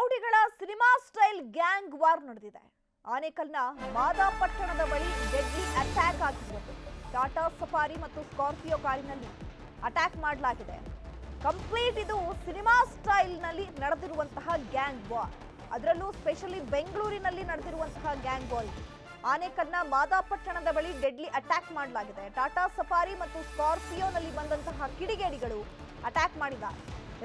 ರೌಡಿಗಳ cinema style gang war ನಡೆದಿದೆ. ಆನೇಕಲ್ನ ಮಾದಾಪಟ್ಟಣದ ಬಳಿ deadly attack ಆಗಿರುವುದು. ಟಾಟಾ ಸಫಾರಿ ಮತ್ತು ಸ್ಕಾರ್ಪಿಯೋ ಕಾರಿನಲ್ಲಿ ಅಟ್ಯಾಕ್ ಮಾಡಲಾಗಿದೆ. ಕಂಪ್ಲೀಟ್ ಇದು ಸಿನಿಮಾ ಸ್ಟೈಲ್ ನಲ್ಲಿ ನಡೆದಿರುವಂತಹ ಗ್ಯಾಂಗ್ ವಾರ್. ಅದರಲ್ಲೂ ಸ್ಪೆಷಲಿ ಬೆಂಗಳೂರಿನಲ್ಲಿ ನಡೆದಿರುವಂತಹ ಗ್ಯಾಂಗ್ ವಾರ್. ಆನೇಕಲ್ನ ಮಾದಾಪಟ್ಟಣದ ಬಳಿ ಡೆಡ್ಲಿ ಅಟ್ಯಾಕ್ ಮಾಡಲಾಗಿದೆ. ಟಾಟಾ ಸಫಾರಿ ಮತ್ತು ಸ್ಕಾರ್ಪಿಯೋನಲ್ಲಿ ಬಂದಂತಹ ಕಿಡಿಗೇಡಿಗಳು ಅಟ್ಯಾಕ್ ಮಾಡಿದ್ದಾರೆ.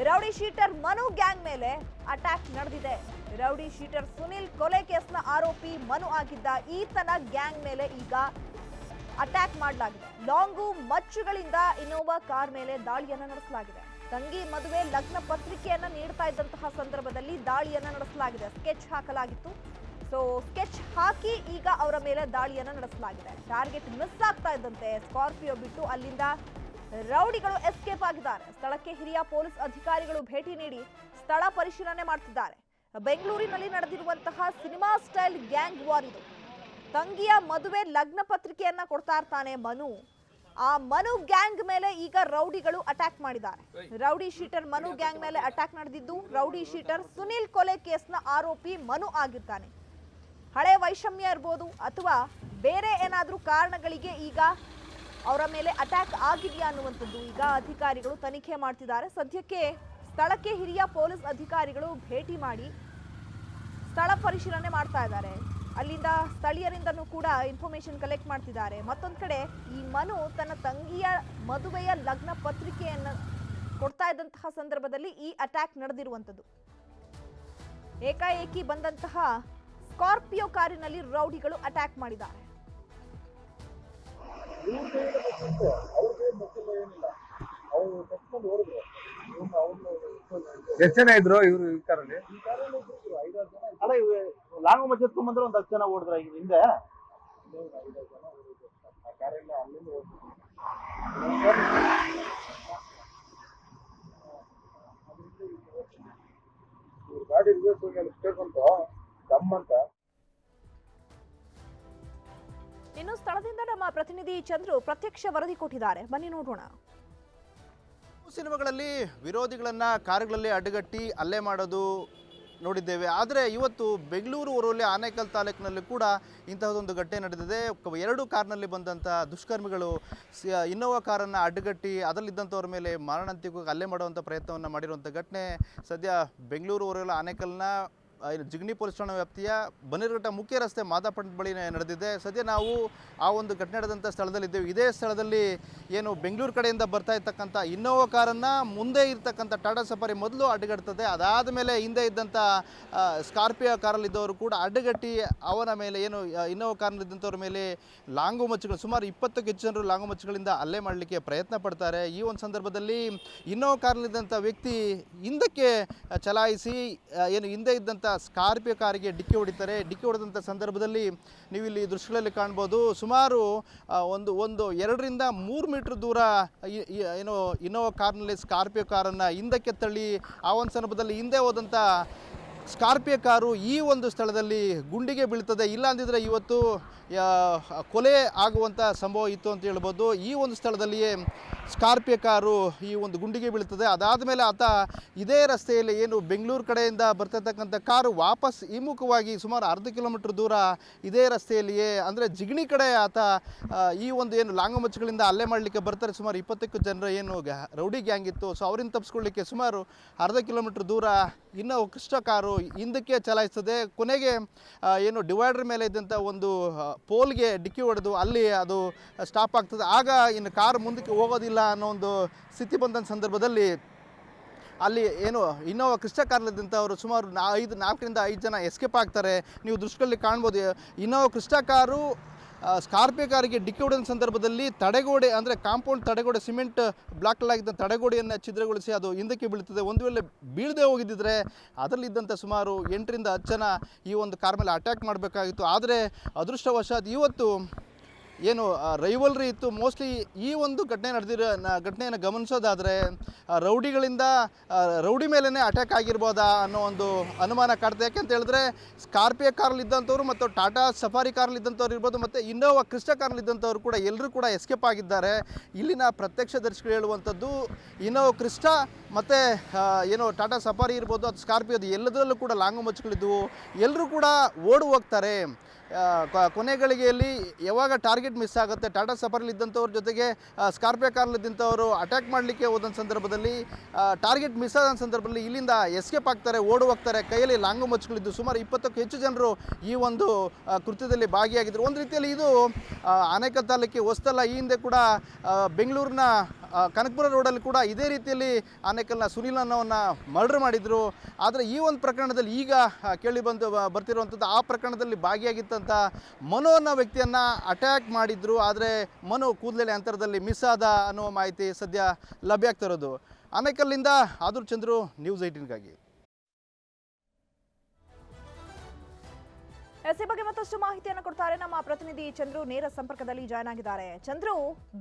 ರೌಡಿ ಶೀಟರ್ ಮನು ಗ್ಯಾಂಗ್ ಮೇಲೆ ಅಟ್ಯಾಕ್ ನಡೆದಿದೆ. ರೌಡಿ ಶೀಟರ್ ಸುನಿಲ್ ಕೊಲೆ ಕೇಸ್ನ ಆರೋಪಿ ಮನು ಆಗಿದ್ದ ಈತನ ಗ್ಯಾಂಗ್ ಮೇಲೆ ಈಗ ಅಟ್ಯಾಕ್ ಮಾಡಲಾಗಿದೆ. ಲಾಂಗು ಮಚ್ಚುಗಳಿಂದ ಇನೋವಾ ಕಾರ್ ಮೇಲೆ ದಾಳಿಯನ್ನ ನಡೆಸಲಾಗಿದೆ. ತಂಗಿ ಮದುವೆ ಲಗ್ನ ಪತ್ರಿಕೆಯನ್ನ ನೀಡ್ತಾ ಇದ್ದಂತಹ ಸಂದರ್ಭದಲ್ಲಿ ದಾಳಿಯನ್ನ ನಡೆಸಲಾಗಿದೆ. ಸ್ಕೆಚ್ ಹಾಕಲಾಗಿತ್ತು. ಸ್ಕೆಚ್ ಹಾಕಿ ಈಗ ಅವರ ಮೇಲೆ ದಾಳಿಯನ್ನ ನಡೆಸಲಾಗಿದೆ. ಟಾರ್ಗೆಟ್ ಮಿಸ್ ಆಗ್ತಾ ಇದ್ದಂತೆ ಸ್ಕಾರ್ಪಿಯೋ ಬಿಟ್ಟು ಅಲ್ಲಿಂದ ರೌಡಿಗಳು ಎಸ್ಕೇಪ್ ಆಗಿದ್ದಾರೆ. ಸ್ಥಳಕ್ಕೆ ಹಿರಿಯ ಪೊಲೀಸ್ ಅಧಿಕಾರಿಗಳು ಭೇಟಿ ನೀಡಿ ಸ್ಥಳ ಪರಿಶೀಲನೆ ಮಾಡ್ತಿದ್ದಾರೆ. ಬೆಂಗಳೂರಿನಲ್ಲಿ ನಡೆದಿರುವಂತಹ ಸಿನಿಮಾ ಸ್ಟೈಲ್ ಗ್ಯಾಂಗ್ ವಾರ್ ಇದು. ತಂಗಿಯ ಮದುವೆ ಲಗ್ನ ಪತ್ರಿಕೆಯನ್ನ ಕೊಡ್ತಾ ಇರ್ತಾನೆ ಮನು. ಆ ಮನು ಗ್ಯಾಂಗ್ ಮೇಲೆ ಈಗ ರೌಡಿಗಳು ಅಟ್ಯಾಕ್ ಮಾಡಿದ್ದಾರೆ. ರೌಡಿ ಶೀಟರ್ ಮನು ಗ್ಯಾಂಗ್ ಮೇಲೆ ಅಟ್ಯಾಕ್ ನಡೆದಿದ್ದು, ರೌಡಿ ಶೀಟರ್ ಸುನಿಲ್ ಕೊಲೆ ಕೇಸ್ನ ಆರೋಪಿ ಮನು ಆಗಿರ್ತಾನೆ. ಹಳೆ ವೈಷಮ್ಯ ಇರ್ಬೋದು ಅಥವಾ ಬೇರೆ ಏನಾದ್ರೂ ಕಾರಣಗಳಿಗೆ ಈಗ ಅವರ ಮೇಲೆ ಅಟ್ಯಾಕ್ ಆಗಿದೆಯಾ ಅನ್ನುವಂಥದ್ದು ಈಗ ಅಧಿಕಾರಿಗಳು ತನಿಖೆ ಮಾಡ್ತಿದ್ದಾರೆ. ಸದ್ಯಕ್ಕೆ ಸ್ಥಳಕ್ಕೆ ಹಿರಿಯ ಪೊಲೀಸ್ ಅಧಿಕಾರಿಗಳು ಭೇಟಿ ಮಾಡಿ ಸ್ಥಳ ಪರಿಶೀಲನೆ ಮಾಡ್ತಾ ಇದ್ದಾರೆ. ಅಲ್ಲಿಂದ ಸ್ಥಳೀಯರಿಂದನೂ ಕೂಡ ಇನ್ಫಾರ್ಮೇಶನ್ ಕಲೆಕ್ಟ್ ಮಾಡ್ತಿದ್ದಾರೆ. ಮತ್ತೊಂದು ಕಡೆ ಈ ಮನು ತನ್ನ ತಂಗಿಯ ಮದುವೆಯ ಲಗ್ನ ಪತ್ರಿಕೆಯನ್ನು ಕೊಡ್ತಾ ಇದ್ದಂತಹ ಸಂದರ್ಭದಲ್ಲಿ ಈ ಅಟ್ಯಾಕ್ ನಡೆದಿರುವಂಥದ್ದು. ಏಕಾಏಕಿ ಬಂದಂತಹ ಸ್ಕಾರ್ಪಿಯೋ ಕಾರಿನಲ್ಲಿ ರೌಡಿಗಳು ಅಟ್ಯಾಕ್ ಮಾಡಿದ್ದಾರೆ. ಎಷ್ಟು ಜನ ಇದ್ರು ಇವರು ಈ ಕಾರಲ್ಲಿ? ಅಲ್ಲ, ಲಾಂಗ್ ಮಚ್ಚ ಎತ್ಕೊಂಡ್ಬಂದ್ರೆ ಒಂದು 10 ಜನ ಓಡಿದ್ರ ಈಗ ಹಿಂದೆ. ಗಾಡಿ ಬಂತು ದಮ್ಮಂತ. ಇನ್ನು ಸ್ಥಳದಿಂದ ನಮ್ಮ ಪ್ರತಿನಿಧಿ ಚಂದ್ರು ಪ್ರತ್ಯಕ್ಷ ವರದಿ ಕೊಟ್ಟಿದ್ದಾರೆ. ಬನ್ನಿ ನೋಡೋಣ. ಸಿನಿಮಾಗಳಲ್ಲಿ ವಿರೋಧಿಗಳನ್ನ ಕಾರುಗಳಲ್ಲಿ ಅಡ್ಡಗಟ್ಟಿ ಹಲ್ಲೆ ಮಾಡೋದು ನೋಡಿದ್ದೇವೆ. ಆದರೆ ಇವತ್ತು ಬೆಂಗಳೂರು ಹೊರವಲಯ ಆನೇಕಲ್ ತಾಲೂಕಿನಲ್ಲಿ ಕೂಡ ಇಂತಹದೊಂದು ಘಟನೆ ನಡೆದಿದೆ. 2 ಕಾರ್ನಲ್ಲಿ ಬಂದಂಥ ದುಷ್ಕರ್ಮಿಗಳು ಇನ್ನೋವಾ ಕಾರನ್ನು ಅಡ್ಡಗಟ್ಟಿ ಅದರಲ್ಲಿದ್ದಂಥವ್ರ ಮೇಲೆ ಮಾರಣಾಂತಿಕವಾಗಿ ಹಲ್ಲೆ ಮಾಡುವಂಥ ಪ್ರಯತ್ನವನ್ನು ಮಾಡಿರುವಂಥ ಘಟನೆ ಸದ್ಯ ಬೆಂಗಳೂರು ಹೊರವಲಯ ಆನೇಕಲ್ನ ಜಿಗಣಿ ಪೊಲೀಸ್ ಠಾಣಾ ವ್ಯಾಪ್ತಿಯ ಬನ್ನೇರುಘಟ್ಟ ಮುಖ್ಯ ರಸ್ತೆ ಮಾದಾಪಟ್ಟಣದ ಬಳಿ ನಡೆದಿದೆ. ಸದ್ಯ ನಾವು ಆ ಒಂದು ಘಟನೆ ನಡೆದಂಥ ಸ್ಥಳದಲ್ಲಿದ್ದೇವೆ. ಇದೇ ಸ್ಥಳದಲ್ಲಿ ಏನು ಬೆಂಗಳೂರು ಕಡೆಯಿಂದ ಬರ್ತಾ ಇರ್ತಕ್ಕಂಥ ಇನ್ನೋವಾ ಕಾರನ್ನು ಮುಂದೆ ಇರ್ತಕ್ಕಂಥ ಟಾಟಾ ಸಫಾರಿ ಮೊದಲು ಅಡ್ಡಗಡ್ತದೆ. ಅದಾದ ಮೇಲೆ ಹಿಂದೆ ಇದ್ದಂಥ ಸ್ಕಾರ್ಪಿಯೋ ಕಾರಲ್ಲಿದ್ದವರು ಕೂಡ ಅಡ್ಡಗಟ್ಟಿ ಅವನ ಮೇಲೆ ಏನು ಇನ್ನೋವಾ ಕಾರಲ್ಲಿದ್ದಂಥವ್ರ ಮೇಲೆ ಲಾಂಗು ಮಚ್ಚುಗಳು ಸುಮಾರು 20ಕ್ಕೂ ಹೆಚ್ಚು ಜನರು ಲಾಂಗು ಮಚ್ಚುಗಳಿಂದ ಹಲ್ಲೆ ಮಾಡಲಿಕ್ಕೆ ಪ್ರಯತ್ನ ಪಡ್ತಾರೆ. ಈ ಒಂದು ಸಂದರ್ಭದಲ್ಲಿ ಇನ್ನೋವಾ ಕಾರಲ್ಲಿದ್ದಂಥ ವ್ಯಕ್ತಿ ಹಿಂದಕ್ಕೆ ಚಲಾಯಿಸಿ ಏನು ಹಿಂದೆ ಇದ್ದಂಥ ಸ್ಕಾರ್ಪಿಯೋ ಕಾರಿಗೆ ಡಿಕ್ಕಿ ಹೊಡಿತಾರೆ. ಡಿಕ್ಕಿ ಹೊಡೆದಂಥ ಸಂದರ್ಭದಲ್ಲಿ ನೀವು ಇಲ್ಲಿ ದೃಶ್ಯಗಳಲ್ಲಿ ಕಾಣ್ಬೋದು, ಸುಮಾರು ಒಂದು 2ರಿಂದ 3 ಮೀಟರ್ ದೂರ ಏನು ಇನ್ನೋವಾ ಕಾರ್ನಲ್ಲಿ ಸ್ಕಾರ್ಪಿಯೋ ಕಾರನ್ನು ಹಿಂದಕ್ಕೆ ತಳ್ಳಿ ಆ ಒಂದು ಸಂದರ್ಭದಲ್ಲಿ ಹಿಂದೆ ಹೋದಂಥ ಸ್ಕಾರ್ಪಿಯೋ ಕಾರು ಈ ಒಂದು ಸ್ಥಳದಲ್ಲಿ ಗುಂಡಿಗೆ ಬೀಳ್ತದೆ. ಇಲ್ಲ ಅಂದಿದ್ರೆ ಇವತ್ತು ಕೊಲೆ ಆಗುವಂಥ ಸಂಭವ ಇತ್ತು ಅಂತ ಹೇಳ್ಬೋದು. ಈ ಒಂದು ಸ್ಥಳದಲ್ಲಿಯೇ ಸ್ಕಾರ್ಪಿಯೋ ಕಾರು ಈ ಒಂದು ಗುಂಡಿಗೆ ಬೀಳ್ತದೆ. ಅದಾದ ಮೇಲೆ ಆತ ಇದೇ ರಸ್ತೆಯಲ್ಲಿ ಏನು ಬೆಂಗಳೂರು ಕಡೆಯಿಂದ ಬರ್ತಿರ್ತಕ್ಕಂಥ ಕಾರು ವಾಪಸ್ ಹಿಮ್ಮುಖವಾಗಿ ಸುಮಾರು 1/2 ಕಿಲೋಮೀಟರ್ ದೂರ ಇದೇ ರಸ್ತೆಯಲ್ಲಿಯೇ ಅಂದರೆ ಜಿಗಣಿ ಕಡೆ ಆತ ಈ ಒಂದು ಏನು ಲಾಂಗಮಚ್ಚುಗಳಿಂದ ಹಲ್ಲೆ ಮಾಡಲಿಕ್ಕೆ ಬರ್ತಾರೆ. ಸುಮಾರು 20ಕ್ಕೂ ಜನರ ಏನು ರೌಡಿ ಗ್ಯಾಂಗ್ ಇತ್ತು. ಸೊ ಅವರಿಂದ ತಪ್ಪಿಸ್ಕೊಳ್ಳಿಕ್ಕೆ ಸುಮಾರು 1/2 ಕಿಲೋಮೀಟರ್ ದೂರ ಇನ್ನೂ ಕೃಷ್ಣ ಕಾರು ಹಿಂದಕ್ಕೆ ಚಲಾಯಿಸ್ತದೆ. ಕೊನೆಗೆ ಏನು ಡಿವೈಡರ್ ಮೇಲೆ ಇದ್ದಂಥ ಒಂದು ಪೋಲ್ಗೆ ಡಿಕ್ಕಿ ಹೊಡೆದು ಅಲ್ಲಿ ಅದು ಸ್ಟಾಪ್ ಆಗ್ತದೆ. ಆಗ ಇನ್ನು ಕಾರು ಮುಂದಕ್ಕೆ ಹೋಗೋದಿಲ್ಲ ಅನ್ನೋ ಒಂದು ಸ್ಥಿತಿ ಬಂದ ಸಂದರ್ಭದಲ್ಲಿ ಅಲ್ಲಿ ಏನು ಇನ್ನೋವಾ ಕೃಷ್ಣ ಕಾರಲ್ಲಿದ್ದಂಥವರು ಸುಮಾರು 4ರಿಂದ 5 ಜನ ಎಸ್ಕೇಪ್ ಆಗ್ತಾರೆ. ನೀವು ದೃಶ್ಯದಲ್ಲಿ ಕಾಣ್ಬೋದು. ಇನ್ನೋವಾ ಕೃಷ್ಣ ಕಾರು ಸ್ಕಾರ್ಪಿಯೋ ಕಾರಿಗೆ ಡಿಕ್ಕಿ ಹೊಡೆದ ಸಂದರ್ಭದಲ್ಲಿ ತಡೆಗೋಡೆ ಅಂದರೆ ಕಾಂಪೌಂಡ್ ತಡೆಗೋಡೆ ಸಿಮೆಂಟ್ ಬ್ಲಾಕ್ಲಾಗಿದ್ದ ತಡೆಗೋಡೆಯನ್ನು ಛಿದ್ರಗೊಳಿಸಿ ಅದು ಹಿಂದಕ್ಕೆ ಬೀಳ್ತದೆ. ಒಂದು ವೇಳೆ ಬೀಳದೆ ಹೋಗಿದ್ದಿದ್ರೆ ಅದರಲ್ಲಿದ್ದಂಥ ಸುಮಾರು 8ರಿಂದ 10 ಜನ ಈ ಒಂದು ಕಾರ್ ಮೇಲೆ ಅಟ್ಯಾಕ್ ಮಾಡಬೇಕಾಗಿತ್ತು. ಆದರೆ ಅದೃಷ್ಟವಶಾತ್ ಇವತ್ತು ಏನು ರೈವಲ್ರಿ ಇತ್ತು. ಮೋಸ್ಟ್ಲಿ ಈ ಒಂದು ಘಟನೆಯನ್ನು ಗಮನಿಸೋದಾದರೆ ರೌಡಿಗಳಿಂದ ರೌಡಿ ಮೇಲೇ ಅಟ್ಯಾಕ್ ಆಗಿರ್ಬೋದಾ ಅನ್ನೋ ಒಂದು ಅನುಮಾನ ಕಾಡ್ತದೆ. ಯಾಕೆಂತ ಹೇಳಿದ್ರೆ ಸ್ಕಾರ್ಪಿಯೋ ಕಾರಲ್ಲಿದ್ದಂಥವ್ರು ಮತ್ತು ಟಾಟಾ ಸಫಾರಿ ಕಾರಲ್ಲಿದ್ದಂಥವ್ರು ಇರ್ಬೋದು ಮತ್ತು ಇನ್ನೋವಾ ಕ್ರಿಸ್ಟಾ ಕಾರಲ್ಲಿದ್ದಂಥವ್ರು ಕೂಡ ಎಲ್ಲರೂ ಕೂಡ ಎಸ್ಕೇಪ್ ಆಗಿದ್ದಾರೆ. ಇಲ್ಲಿನ ಪ್ರತ್ಯಕ್ಷದರ್ಶಿಗಳು ಹೇಳುವಂಥದ್ದು ಇನ್ನೋವಾ ಕ್ರಿಸ್ಟಾ ಮತ್ತು ಏನೋ ಟಾಟಾ ಸಫಾರಿ ಇರ್ಬೋದು ಅದು ಸ್ಕಾರ್ಪಿಯೋದು ಎಲ್ಲದರಲ್ಲೂ ಕೂಡ ಲಾಂಗು ಮಚ್ಚುಗಳಿದ್ದವು. ಎಲ್ಲರೂ ಕೂಡ ಓಡಿ ಹೋಗ್ತಾರೆ. ಕೊನೆ ಗಳಿಗೆಯಲ್ಲಿ ಯಾವಾಗ ಟಾರ್ಗೆಟ್ ಮಿಸ್ ಆಗುತ್ತೆ, ಟಾಟಾ ಸಫಾರಿಲಿ ಇದ್ದಂಥವ್ರ ಜೊತೆಗೆ ಸ್ಕಾರ್ಪಿಯೋ ಕಾರ್ಲಿದ್ದಂಥವರು ಅಟ್ಯಾಕ್ ಮಾಡಲಿಕ್ಕೆ ಹೋದಂಥ ಸಂದರ್ಭದಲ್ಲಿ ಟಾರ್ಗೆಟ್ ಮಿಸ್ ಆದ ಸಂದರ್ಭದಲ್ಲಿ ಇಲ್ಲಿಂದ ಎಸ್ಕೇಪ್ ಆಗ್ತಾರೆ, ಓಡಿ ಹೋಗ್ತಾರೆ. ಕೈಯಲ್ಲಿ ಲಾಂಗು ಮಚ್ಚುಗಳಿದ್ದು ಸುಮಾರು 20ಕ್ಕೂ ಹೆಚ್ಚು ಜನರು ಈ ಒಂದು ಕೃತ್ಯದಲ್ಲಿ ಭಾಗಿಯಾಗಿದ್ದರು. ಒಂದು ರೀತಿಯಲ್ಲಿ ಇದು ಆನೇಕಲ್ ತಾಲೂಕಿಗೆ ಹೊಸ್ತಲ್ಲ. ಈ ಹಿಂದೆ ಕೂಡ ಬೆಂಗಳೂರಿನ ಕನಕಪುರ ರೋಡಲ್ಲಿ ಕೂಡ ಇದೇ ರೀತಿಯಲ್ಲಿ ಆನೇಕಲ್ನ ಸುನೀಲ್ ಅನ್ನೋವನ್ನು ಮರ್ಡರ್ ಮಾಡಿದರು. ಆದರೆ ಈ ಒಂದು ಪ್ರಕರಣದಲ್ಲಿ ಈಗ ಬರ್ತಿರುವಂಥದ್ದು ಆ ಪ್ರಕರಣದಲ್ಲಿ ಭಾಗಿಯಾಗಿತ್ತಂಥ ಮನು ಅನ್ನೋ ವ್ಯಕ್ತಿಯನ್ನು ಅಟ್ಯಾಕ್ ಮಾಡಿದ್ರು. ಆದರೆ ಮನು ಕೂದಲೆಳೆ ಅಂತರದಲ್ಲಿ ಮಿಸ್ ಆದ ಅನ್ನುವ ಮಾಹಿತಿ ಸದ್ಯ ಲಭ್ಯ ಆಗ್ತಿರೋದು. ಆನೇಕಲ್ನಿಂದ ಆದೂರ್ ಚಂದ್ರು, ನ್ಯೂಸ್ 18ಗಾಗಿ. ಈ ಬಗ್ಗೆ ಮತ್ತಷ್ಟು ಮಾಹಿತಿಯನ್ನು ಕೊಡ್ತಾರೆ ನಮ್ಮ ಪ್ರತಿನಿಧಿ ಚಂದ್ರು. ನೇರ ಸಂಪರ್ಕದಲ್ಲಿ ಜಾಯ್ನ್ ಆಗಿದ್ದಾರೆ. ಚಂದ್ರು,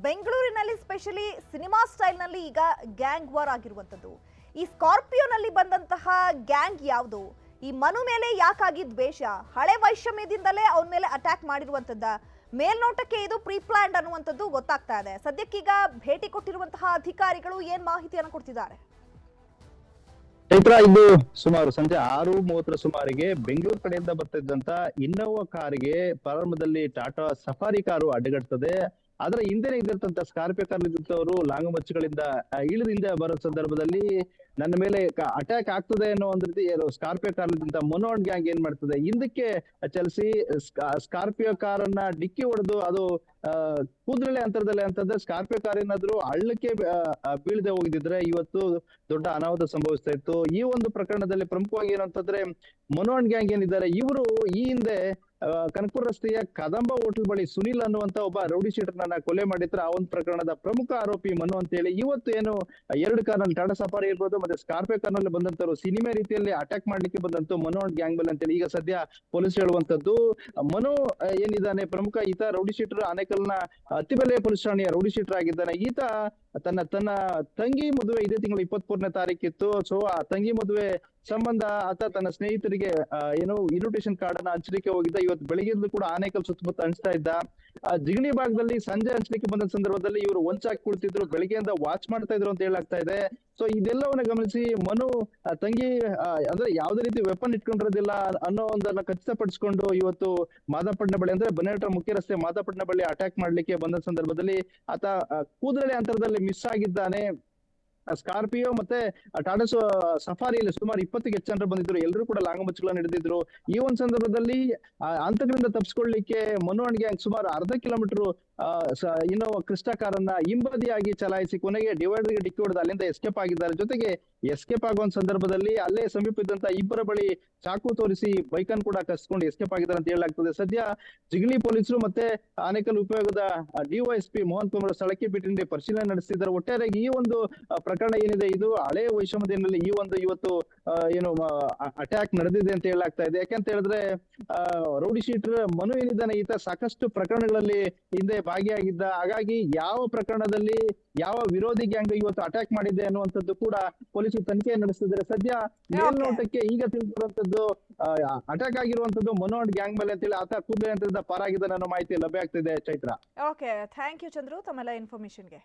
ಬೆಂಗಳೂರಿನಲ್ಲಿ ಸ್ಪೆಷಲಿ ಸಿನಿಮಾ ಸ್ಟೈಲ್ ನಲ್ಲಿ ಈಗ ಗ್ಯಾಂಗ್ ವಾರ್ ಆಗಿರುವಂತದ್ದು. ಈ ಸ್ಕಾರ್ಪಿಯೋನಲ್ಲಿ ಬಂದಂತಹ ಗ್ಯಾಂಗ್ ಯಾವುದು? ಈ ಮನು ಮೇಲೆ ಯಾಕಾಗಿ ದ್ವೇಷ? ಹಳೆ ವೈಷಮ್ಯದಿಂದಲೇ ಅವನ ಮೇಲೆ ಅಟ್ಯಾಕ್ ಮಾಡಿರುವಂತದ್ದ? ಮೇಲ್ನೋಟಕ್ಕೆ ಇದು ಪ್ರೀ ಪ್ಲಾನ್ಡ್ ಅನ್ನುವಂಥದ್ದು ಗೊತ್ತಾಗ್ತಾ ಇದೆ. ಸದ್ಯಕ್ಕೀಗ ಭೇಟಿ ಕೊಟ್ಟಿರುವಂತಹ ಅಧಿಕಾರಿಗಳು ಏನ್ ಮಾಹಿತಿಯನ್ನು ಕೊಡ್ತಿದ್ದಾರೆ? ಚೈತ್ರ, ಇದು ಸುಮಾರು ಸಂಜೆ 6:30 ಸುಮಾರಿಗೆ ಬೆಂಗಳೂರು ಕಡೆಯಿಂದ ಬರ್ತಿದ್ದಂತ ಇನ್ನೋವಾ ಕಾರಿಗೆ ಪ್ರಾರಂಭದಲ್ಲಿ ಟಾಟಾ ಸಫಾರಿ ಕಾರು ಅಡ್ಡಗಡ್ತದೆ. ಅದರ ಹಿಂದೆ ಇದ್ದಂತ ಸ್ಕಾರ್ಪಿಯೋ ಕಾರ್ಲಿದ್ದಂಥವರು ಲಾಂಗು ಮಚ್ಚುಗಳಿಂದ ಇಳಿದ ಹಿಂದೆ ಬರೋ ಸಂದರ್ಭದಲ್ಲಿ ನನ್ನ ಮೇಲೆ ಅಟ್ಯಾಕ್ ಆಗ್ತದೆ ಅನ್ನೋ ಒಂದ್ ರೀತಿ ಸ್ಕಾರ್ಪಿಯೋ ಕಾರ್ಲಿದ್ದಂತ ಮೊನೋನ್ ಗ್ಯಾಂಗ್ ಏನ್ ಮಾಡ್ತದೆ, ಹಿಂದಕ್ಕೆ ಚಲಿಸಿ ಸ್ಕಾರ್ಪಿಯೋ ಕಾರನ್ನ ಡಿಕ್ಕಿ ಹೊಡೆದು ಅದು ಕೂದಲೆಳೆ ಅಂತರದಲ್ಲಿ ಅಂತಂದ್ರೆ ಸ್ಕಾರ್ಪಿಯೋ ಕಾರ್ ಏನಾದ್ರು ಹಳ್ಳಕ್ಕೆ ಬೀಳದೆ ಹೋಗಿದ್ರೆ ಇವತ್ತು ದೊಡ್ಡ ಅನಾಹುತ ಸಂಭವಿಸ್ತಾ ಇತ್ತು. ಈ ಒಂದು ಪ್ರಕರಣದಲ್ಲಿ ಪ್ರಮುಖವಾಗಿ ಏನಂತಂದ್ರೆ ಮೊನೋನ್ ಗ್ಯಾಂಗ್ ಏನಿದ್ದಾರೆ ಇವರು ಈ ಹಿಂದೆ ಕನಕಪುರ ರಸ್ತೆಯ ಕದಂಬ ಹೋಟೆಲ್ ಬಳಿ ಸುನೀಲ್ ಅನ್ನುವಂತ ಒಬ್ಬ ರೌಡಿ ಶೀಟರ್ನ ಕೊಲೆ ಮಾಡಿದ್ರೆ ಆ ಒಂದು ಪ್ರಕರಣದ ಪ್ರಮುಖ ಆರೋಪಿ ಮನು ಅಂತ ಹೇಳಿ ಇವತ್ತು ಏನು 2 ಕಾರ್ನಲ್ಲಿ ಟಾಟಾ ಸಫಾರಿ ಇರ್ಬೋದು ಮತ್ತೆ ಸ್ಕಾರ್ಪಿಯೋ ಕಾರ್ನಲ್ಲಿ ಬಂದಂತವ್ರು ಸಿನಿಮಾ ರೀತಿಯಲ್ಲಿ ಅಟ್ಯಾಕ್ ಮಾಡ್ಲಿಕ್ಕೆ ಬಂದಂತ ಮನು ಗ್ಯಾಂಗ್ ಬಲ್ ಅಂತೇಳಿ ಈಗ ಸದ್ಯ ಪೊಲೀಸ್ ಹೇಳುವಂತದ್ದು. ಮನು ಏನಿದ್ದಾನೆ ಪ್ರಮುಖ ಈತ ರೌಡಿ ಶೀಟರ್, ಆನೇಕಲ್ನ ಅತ್ತಿಬೆಲೆ ಪೊಲೀಸ್ ಠಾಣೆಯ ರೌಡಿ ಶೀಟರ್ ಆಗಿದ್ದಾನೆ. ಈತ ತನ್ನ ತಂಗಿ ಮದುವೆ ಇದೇ ತಿಂಗಳು 23ನೇ ತಾರೀಕಿತ್ತು. ಸೊ ಆ ತಂಗಿ ಮದುವೆ ಸಂಬಂಧ ಆತ ತನ್ನ ಸ್ನೇಹಿತರಿಗೆ ಏನು ಇನ್ವಿಟೇಷನ್ ಕಾರ್ಡ್ ಅನ್ನ ಹಂಚಲಿಕ್ಕೆ ಹೋಗಿದ್ದ. ಇವತ್ತು ಬೆಳಿಗ್ಗೆಂದು ಕೂಡ ಆನೇಕಲ್ ಸುತ್ತಮುತ್ತ ಹಂಚ್ತಾ ಇದ್ದ. ಜಿಗಣಿ ಭಾಗದಲ್ಲಿ ಸಂಜೆ ಹಂಚಲಿಕ್ಕೆ ಬಂದ ಸಂದರ್ಭದಲ್ಲಿ ಇವರು ಹೊಂಚಾಕಿ ಕುಳಿತಿದ್ರು, ಬೆಳಿಗ್ಗೆಯಿಂದ ವಾಚ್ ಮಾಡ್ತಾ ಇದ್ರು ಅಂತ ಹೇಳಾಗ್ತಾ ಇದೆ. ಸೊ ಇದೆಲ್ಲವನ್ನ ಗಮನಿಸಿ ಮನು ತಂಗಿ ಅಂದ್ರೆ ಯಾವುದೇ ರೀತಿ ವೆಪನ್ ಇಟ್ಕೊಂಡಿರೋದಿಲ್ಲ ಅನ್ನೋ ಒಂದನ್ನ ಖಚಿತಪಡಿಸಿಕೊಂಡು ಇವತ್ತು ಮಾದಾಪಟ್ಟಣ ಬಳಿ ಅಂದ್ರೆ ಬನ್ನೇಟ ಮುಖ್ಯ ರಸ್ತೆ ಮಾದಾಪಟ್ಟಣ ಬಳಿ ಅಟ್ಯಾಕ್ ಮಾಡ್ಲಿಕ್ಕೆ ಬಂದ ಸಂದರ್ಭದಲ್ಲಿ ಆತ ಕೂದಲೆಳೆ ಅಂತರದಲ್ಲಿ ಮಿಸ್ ಆಗಿದ್ದಾನೆ. ಸ್ಕಾರ್ಪಿಯೋ ಮತ್ತೆ ಟಾಟಾ ಸಫಾರಿಯಲ್ಲಿ ಸುಮಾರು 20ಕ್ಕೆ ಹೆಚ್ಚು ಜನರು ಬಂದಿದ್ರು. ಎಲ್ಲರೂ ಕೂಡ ಲಾಂಗು ಮಚ್ಚುಗಳನ್ನು ಹಿಡಿದಿದ್ರು. ಈ ಒಂದು ಸಂದರ್ಭದಲ್ಲಿ ಅಂತರದಿಂದ ತಪ್ಪಿಸ್ಕೊಳ್ಳಿಕ್ಕೆ ಮನು ಗ್ಯಾಂಗ್ ಸುಮಾರು 1/2 ಕಿಲೋಮೀಟರ್ ಇನ್ನೋವಾ ಕ್ರಿಸ್ಟಾ ಕಾರನ್ನ ಹಿಂಬದಿಯಾಗಿ ಚಲಾಯಿಸಿ ಕೊನೆಗೆ ಡಿವೈಡರ್ಗೆ ಡಿಕ್ಕಿ ಹೊಡೆದು ಅಲ್ಲಿಂದ ಎಸ್ಕೇಪ್ ಆಗಿದ್ದಾರೆ. ಜೊತೆಗೆ ಎಸ್ಕೇಪ್ ಆಗುವ ಸಂದರ್ಭದಲ್ಲಿ ಅಲ್ಲೇ ಸಮೀಪ ಇದ್ದಂತ ಇಬ್ಬರ ಬಳಿ ಚಾಕು ತೋರಿಸಿ ಬೈಕನ್ನು ಕೂಡ ಕಸ್ಕೊಂಡು ಎಸ್ಕೇಪ್ ಆಗಿದ್ದಾರೆ ಅಂತ ಹೇಳಲಾಗ್ತದೆ. ಸದ್ಯ ಜಿಗಣಿ ಪೊಲೀಸರು ಮತ್ತೆ ಆನೇಕಲ್ ಉಪಯೋಗದ ಡಿವೈಎಸ್ಪಿ ಮೋಹನ್ ಕುಮಾರ್ ಸ್ಥಳಕ್ಕೆ ಭೇಟಿ ನೀಡಿ ಪರಿಶೀಲನೆ ನಡೆಸಿದ್ದಾರೆ. ಒಟ್ಟಾರೆಯಾಗಿ ಈ ಒಂದು ಪ್ರಕರಣ ಏನಿದೆ ಇದು ಹಳೆ ವೈಷಮ್ಯದಲ್ಲಿ ಈ ಒಂದು ಇವತ್ತು ಏನು ಅಟ್ಯಾಕ್ ನಡೆದಿದೆ ಅಂತ ಹೇಳಲಾಗ್ತಾ ಇದೆ. ಯಾಕಂತ ಹೇಳಿದ್ರೆ ರೌಡಿ ಶೀಟರ್ ಮನು ಏನಿದ್ದಾನೆ ಈತ ಸಾಕಷ್ಟು ಪ್ರಕರಣಗಳಲ್ಲಿ ಹಿಂದೆ ಭಾಗಿಯಾಗಿದ್ದ. ಹಾಗಾಗಿ ಯಾವ ಪ್ರಕರಣದಲ್ಲಿ ಯಾವ ವಿರೋಧಿ ಗ್ಯಾಂಗ್ ಇವತ್ತು ಅಟ್ಯಾಕ್ ಮಾಡಿದೆ ಅನ್ನುವಂಥದ್ದು ಕೂಡ ಪೊಲೀಸರು ತನಿಖೆ ನಡೆಸಿದ್ದಾರೆ. ಸದ್ಯ ಮೇಲ್ನೋಟಕ್ಕೆ ಈಗ ತಿಳಿದಿರುವಂತದ್ದು ಅಟ್ಯಾಕ್ ಆಗಿರುವಂತದ್ದು ಮನು ಗ್ಯಾಂಗ್ ಮೇಲೆ ಅಂತೇಳಿ ಆತ ಕೂದಲೇ ಅಂತರಿಂದ ಪಾರಾಗಿದ್ದಾನೆ ಅನ್ನೋ ಮಾಹಿತಿ ಲಭ್ಯ ಆಗ್ತಿದೆ. Chaitra, okay, thank you Chandru ತಮ್ಮೆಲ್ಲ ಇನ್ಫಾರ್ಮೇಶನ್ಗೆ.